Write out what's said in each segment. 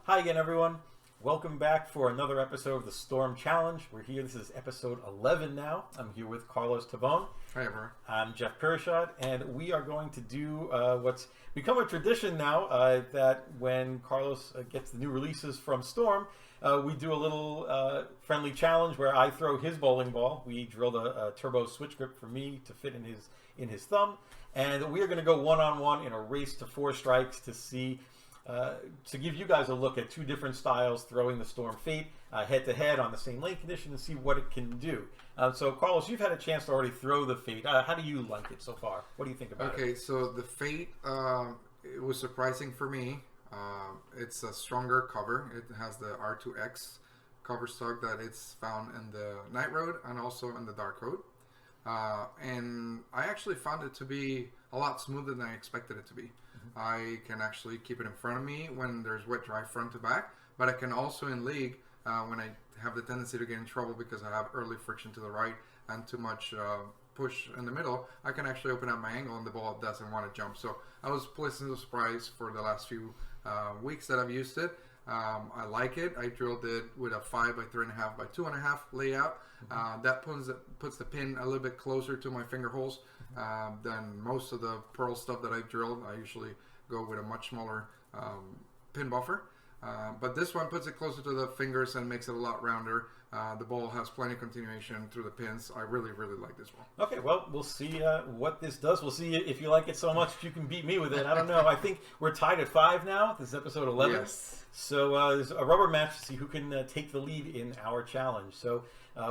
Hi again, everyone. Welcome back for another episode of the Storm Challenge. We're here. This is episode 11 now. I'm here with Carlos Tavon. Hi, everyone. I'm Jeff Perishad, and we are going to do what's become a tradition now that when Carlos gets the new releases from Storm, we do a little friendly challenge where I throw his bowling ball. We drilled a turbo switch grip for me to fit in his thumb, and we are going to go one-on-one in a race to 4 strikes to see to give you guys a look at 2 different styles throwing the Storm Fate head-to-head on the same lane condition and see what it can do. So, Carlos, you've had a chance to already throw the Fate. How do you like it so far? What do you think about it? Okay, so the Fate, it was surprising for me. It's a stronger cover. It has the R2X cover stock that it's found in the Night Road and also in the Dark Road. And I actually found it to be a lot smoother than I expected it to be. I can actually keep it in front of me when there's wet dry front to back, but I can also in league when I have the tendency to get in trouble because I have early friction to the right and too much push in the middle, I can actually open up my angle and the ball doesn't want to jump. So I was pleasantly surprised for the last few weeks that I've used it. I like it. I drilled it with a 5 by 3.5 by 2.5 layout. That puts the pin a little bit closer to my finger holes than most of the Pearl stuff that I've drilled. I usually go with a much smaller pin buffer. But this one puts it closer to the fingers and makes it a lot rounder. The ball has plenty of continuation through the pins. I really, really like this ball. Okay, well, we'll see what this does. We'll see if you like it so much if you can beat me with it. I don't know. I think we're tied at 5 now. This is episode 11. Yes. So there's a rubber match to see who can take the lead in our challenge. So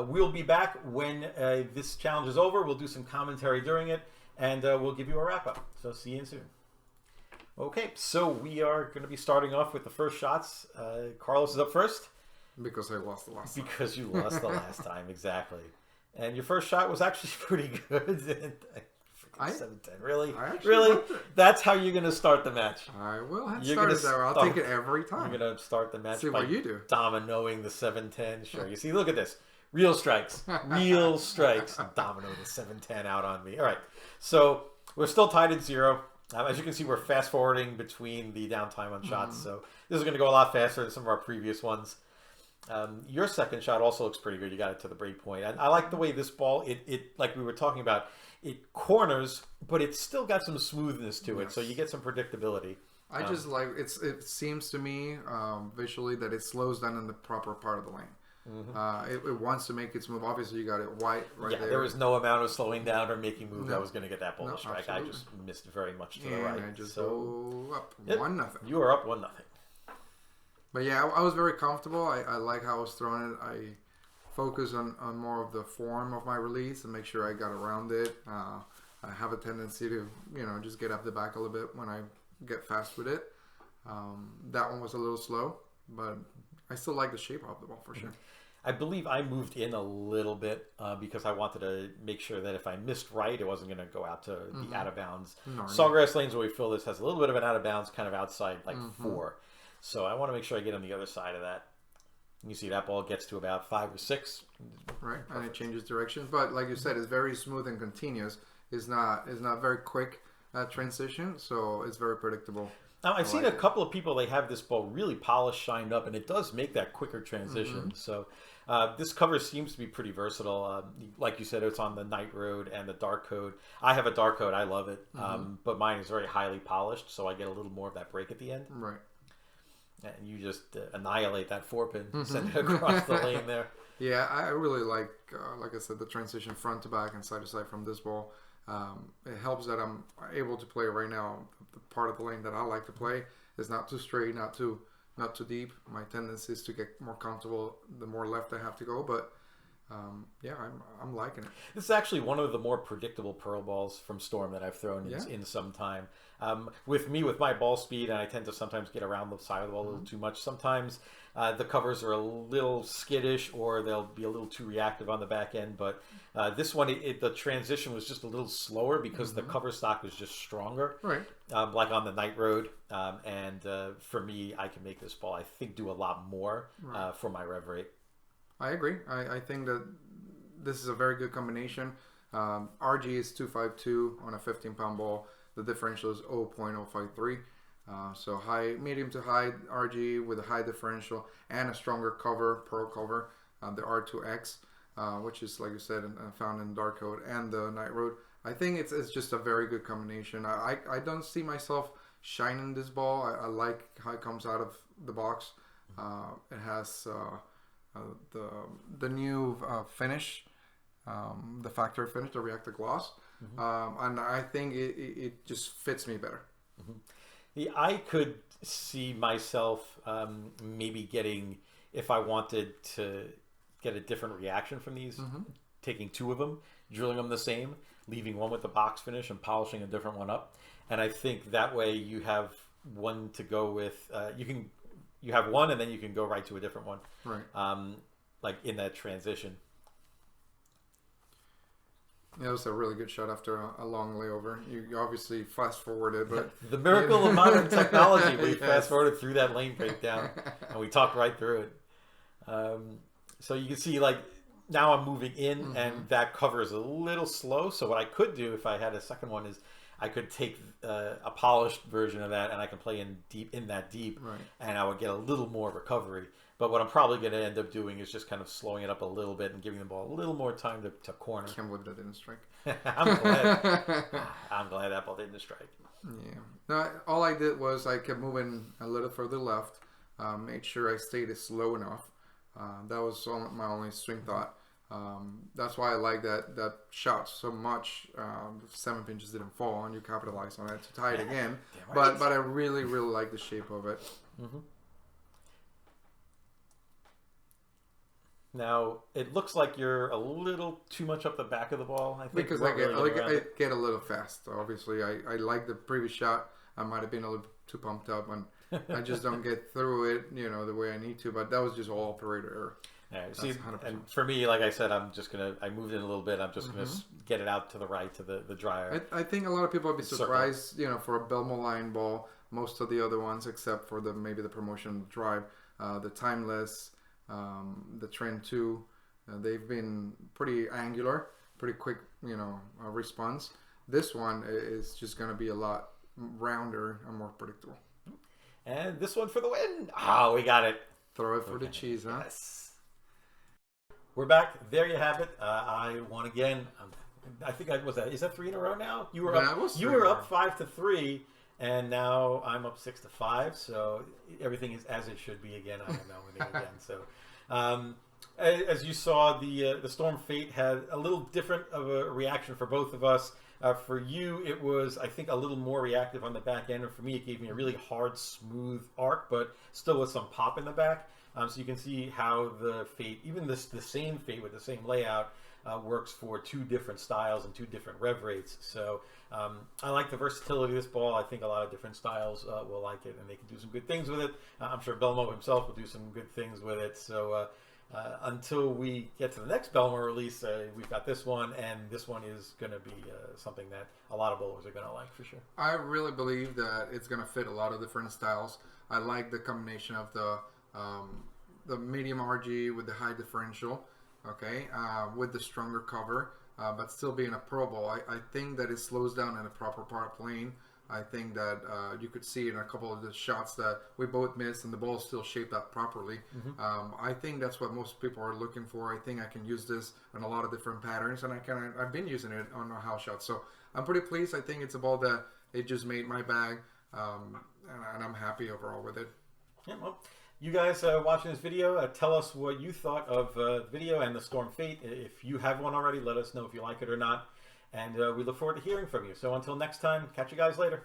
we'll be back when this challenge is over. We'll do some commentary during it, and we'll give you a wrap-up. So see you soon. Okay, so we are going to be starting off with the first shots. Carlos is up first. Because I lost the last time. Because you lost the last time, exactly. And your first shot was actually pretty good. 7-10. Really? Really? That's how you're going to start the match. I will start it that way. I'll take it every time. You're going to start the match see by what you do. dominoing the 7-10. Sure. You see, look at this. Real strikes. Real strikes. Domino the 7-10 out on me. All right. So we're still tied at 0. As you can see, we're fast forwarding between the downtime on shots. So this is going to go a lot faster than some of our previous ones. Your second shot also looks pretty good. You got it to the break point. I like the way this ball, it like we were talking about, it corners, but it's still got some smoothness to it. So you get some predictability. I just like, it seems to me visually that it slows down in the proper part of the lane. It wants to make it smooth. Obviously, you got it white right there. There was no amount of slowing down or making move that was going to get that ball to strike. Absolutely. I just missed very much to the right. I just go up 1-0. You are up 1-0. But yeah, I was very comfortable. I like how I was throwing it. I focus on more of the form of my release and make sure I got around it. I have a tendency to, just get up the back a little bit when I get fast with it. That one was a little slow, but I still like the shape of the ball for sure. I believe I moved in a little bit because I wanted to make sure that if I missed right, it wasn't going to go out to the out of bounds. Sawgrass Lanes, where we fill this, has a little bit of an out of bounds kind of outside, like 4. So I want to make sure I get on the other side of that. You see that ball gets to about 5 or 6. Right, and it changes directions. But like you said, it's very smooth and continuous. It's not very quick transition, so it's very predictable. Now, I've seen a couple of people, they have this ball really polished, shined up, and it does make that quicker transition. So this cover seems to be pretty versatile. Like you said, it's on the Night Road and the Dark Code. I have a Dark Code. I love it. But mine is very highly polished, so I get a little more of that break at the end. Right. And you just annihilate that 4-pin, send it across the lane there. Yeah, I really like I said, the transition front to back and side to side from this ball. It helps that I'm able to play right now. The part of the lane that I like to play is not too straight, not too deep. My tendency is to get more comfortable the more left I have to go, but yeah, I'm liking it. This is actually one of the more predictable Pearl balls from Storm that I've thrown in some time. With my ball speed, and I tend to sometimes get around the side of the ball a little too much. Sometimes the covers are a little skittish, or they'll be a little too reactive on the back end. But this one, the transition was just a little slower because the cover stock was just stronger. Right. Like on the Night Road. And for me, I can make this ball, I think, do a lot more for my rev rate. I agree. I think that this is a very good combination. RG is 252 on a 15-pound ball. The differential is 0.053. So medium to high RG with a high differential and a stronger cover, pearl cover, the R2X, which is, like you said, found in Dark Code and the Night Road. I think it's just a very good combination. I don't see myself shining this ball. I like how it comes out of the box. It has the new finish, the factory finish, the reactor gloss, and I think it just fits me better. I could see myself maybe getting, if I wanted to get a different reaction from these, taking 2 of them, drilling them the same, leaving one with the box finish and polishing a different one up. And I think that way you have one to go with. You have one and then you can go right to a different one. Right. Like in that transition. Yeah, it was a really good shot after a long layover. You obviously fast forwarded, but the miracle of modern technology. We Yes. fast forwarded through that lane breakdown and we talked right through it. So you can see, like, now I'm moving in and that cover is a little slow. So what I could do if I had a second one is I could take a polished version of that and I can play in that deep, Right. and I would get a little more recovery. But what I'm probably going to end up doing is just kind of slowing it up a little bit and giving the ball a little more time to corner. can't believe that didn't strike. I'm glad that ball didn't strike. Yeah. No, all I did was I kept moving a little further left, made sure I stayed slow enough. That was my only swing thought. That's why I like that shot so much. 7 pinches didn't fall, and you capitalized on it to tie it again. Right. But I really like the shape of it. Now it looks like you're a little too much up the back of the ball. I think Because you I weren't really going around I it. get a little fast. Obviously, I like the previous shot. I might have been a little too pumped up, and I just don't get through it, the way I need to. But that was just all operator error. Yeah, see, 100%. and for me, like I said, I moved in a little bit. I'm just gonna get it out to the right to the dryer. I think a lot of people would be Circle. surprised, for a Belmo line ball. Most of the other ones, except for maybe the promotion drive, the Timeless, the Trend 2, they've been pretty angular, pretty quick, response. This one is just going to be a lot rounder and more predictable. And this one for the win. Oh, we got it. Throw it for the cheese, huh? Yes. We're back. There you have it. I won again. I think is that 3 in a row now? You were Yeah, up. it was You 3 in were a up 5-3, and now I'm up 6-5. So everything is as it should be again. I am nominated again. So, as you saw, the Storm Fate had a little different of a reaction for both of us. For you, it was, I think, a little more reactive on the back end, and for me, it gave me a really hard, smooth arc, but still with some pop in the back. So you can see how the Fate, even the same Fate with the same layout, works for 2 different styles and 2 different rev rates. So I like the versatility of this ball. I think a lot of different styles will like it, and they can do some good things with it. I'm sure Belmo himself will do some good things with it. So until we get to the next Belmo release, we've got this one, and this one is going to be something that a lot of bowlers are going to like for sure. I really believe that it's going to fit a lot of different styles. I like the combination of the medium RG with the high differential, okay, with the stronger cover, but still being a pro ball. I think that it slows down in a proper part plane. I think that you could see in a couple of the shots that we both missed, and the ball still shaped up properly. I think that's what most people are looking for. I think I can use this on a lot of different patterns, and I've been using it on a house shot. So I'm pretty pleased. I think it's a ball that it just made my bag, and I'm happy overall with it. Yeah, well, you guys watching this video, tell us what you thought of the video and the Storm Fate. If you have one already, let us know if you like it or not. And we look forward to hearing from you. So until next time, catch you guys later.